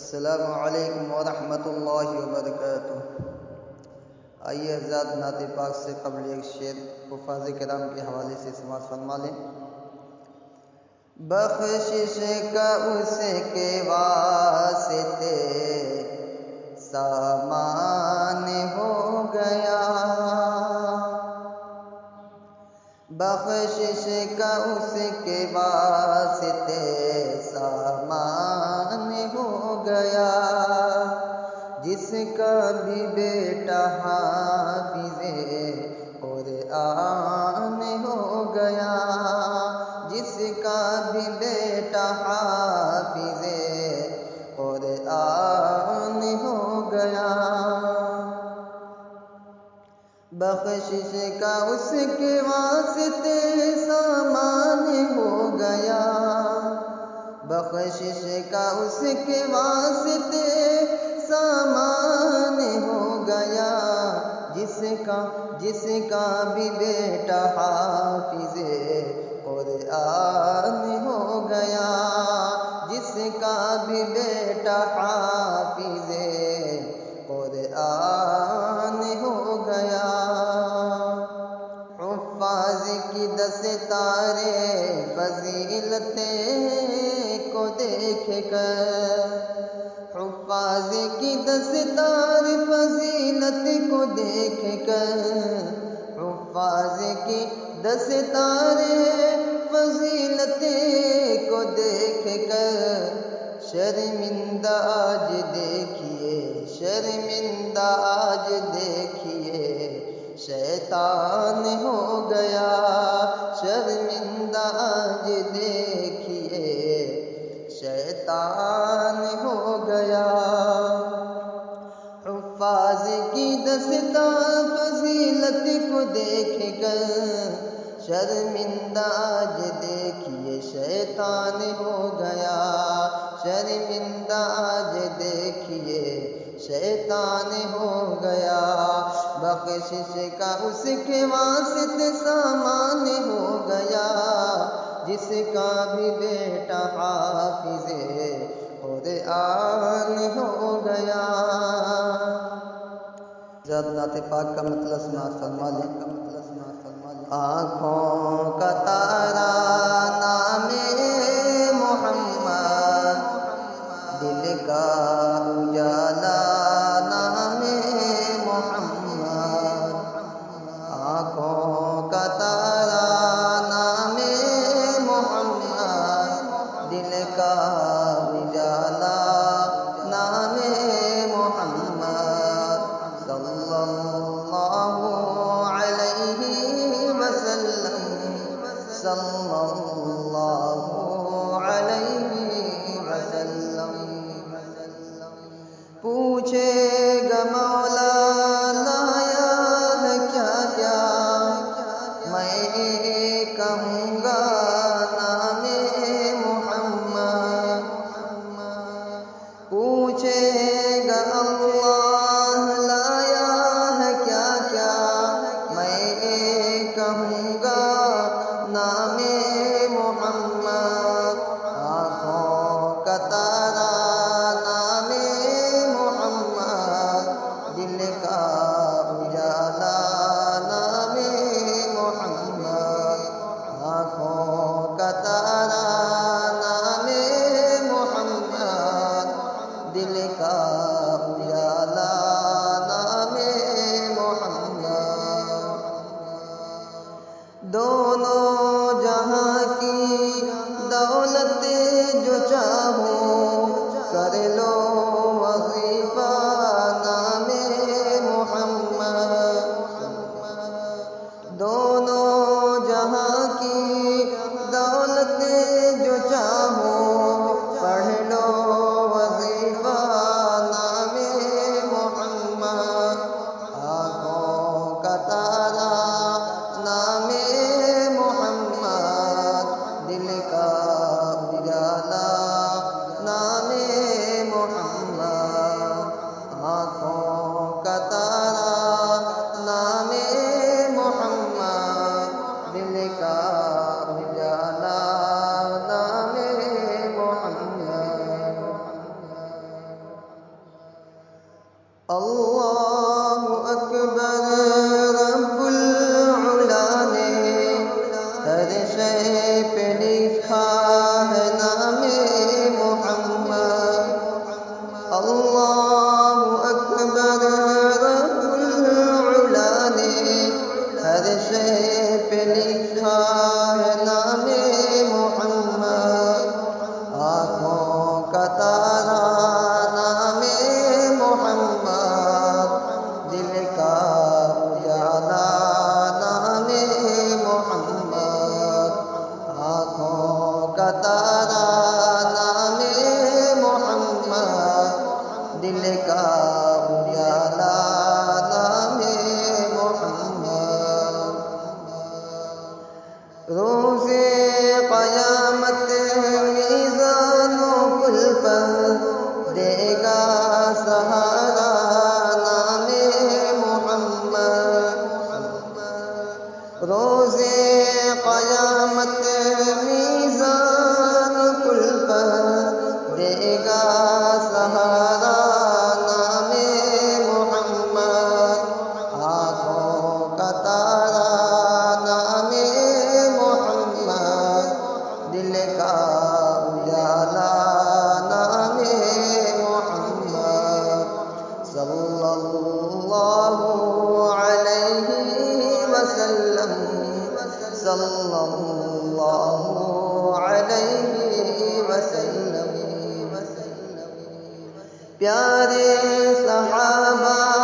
السلام علیکم ورحمۃ اللہ وبرکاتہ۔ آئیے حضرات نعت پاک سے قبل ایک شعر حفاظ کرام کے حوالے سے سماعت فرما لیں۔ بخشش کا اس کے واسطے سامان ہو گیا، بخشش کا اس کے واسطے سامان ہو گیا، جس کا بھی بیٹا حافظ قرآن ہو گیا، جس کا بھی بیٹا حافظ قرآن ہو گیا۔ بخشش کا اس کے واسطے سامان ہو گیا، بخشش کا اس کے واسطے سامان ہو گیا، جس کا بھی بیٹا حافظ قرآن ہو گیا، جس کا بھی بیٹا حافظ قرآن ہو گیا۔ حفاظ کی دستار فضیلتیں کو دیکھ کر، حفاظ کی دستار فضیلت کو دیکھ کر، حفاظ کی دستار فضیلت کو دیکھ کر، شرمندہ آج دیکھیے، شرمندہ آج دیکھیے شیطان ہو گیا، شرمندہ آج دیکھیے شیطان ہو گیا۔ حفاظ کی دستار فضیلت کو دیکھ کر، شرمندہ آج دیکھیے شیطان ہو گیا، شرمندہ آج دیکھیے شیطان ہو گیا۔ بخشش کا اس کے واسطے سامان ہو گیا، جس کا بھی بیٹا حافظ قرآن ہو گیا۔ حضرات نعت پاک کا مطلب سماعت فرما لیں۔ آنکھوں کا تارا نام محمد، دل کا اجالا نام محمد، آنکھوں کا تارا نام محمد، دل کا اجالا نام محمد، صلی اللہ علیہ وسلم، صلی اللہ علیہ وسلم۔ پوچھے گا مولا لایا ہے کیا کیا، میں کہوں گا نام محمد، اللہ اکبر رب العلا نے ہر شے پہ لکھا ہے نام محمد۔ اللہ اکبر رب العلا نے ہر شے پہ لکھا ہے نام محمد۔ آنکھوں کا تارا نام محمد، دل کا اجالا نام محمد۔ آنکھوں کا تارا نام محمد، دل کا اجالا نام محمد۔ روز قیامت میزان و کل پر دے گا سہارا نام محمد۔ روز قیامت میزان و کل پر دے گا سہارا نام محمد۔ آنکھوں کا تارا نام محمد، دل کا اجالا نام محمد۔ صلی اللہ علیہ وسلم، صلی اللہ علیہ وسلم۔ پیارے صحابہ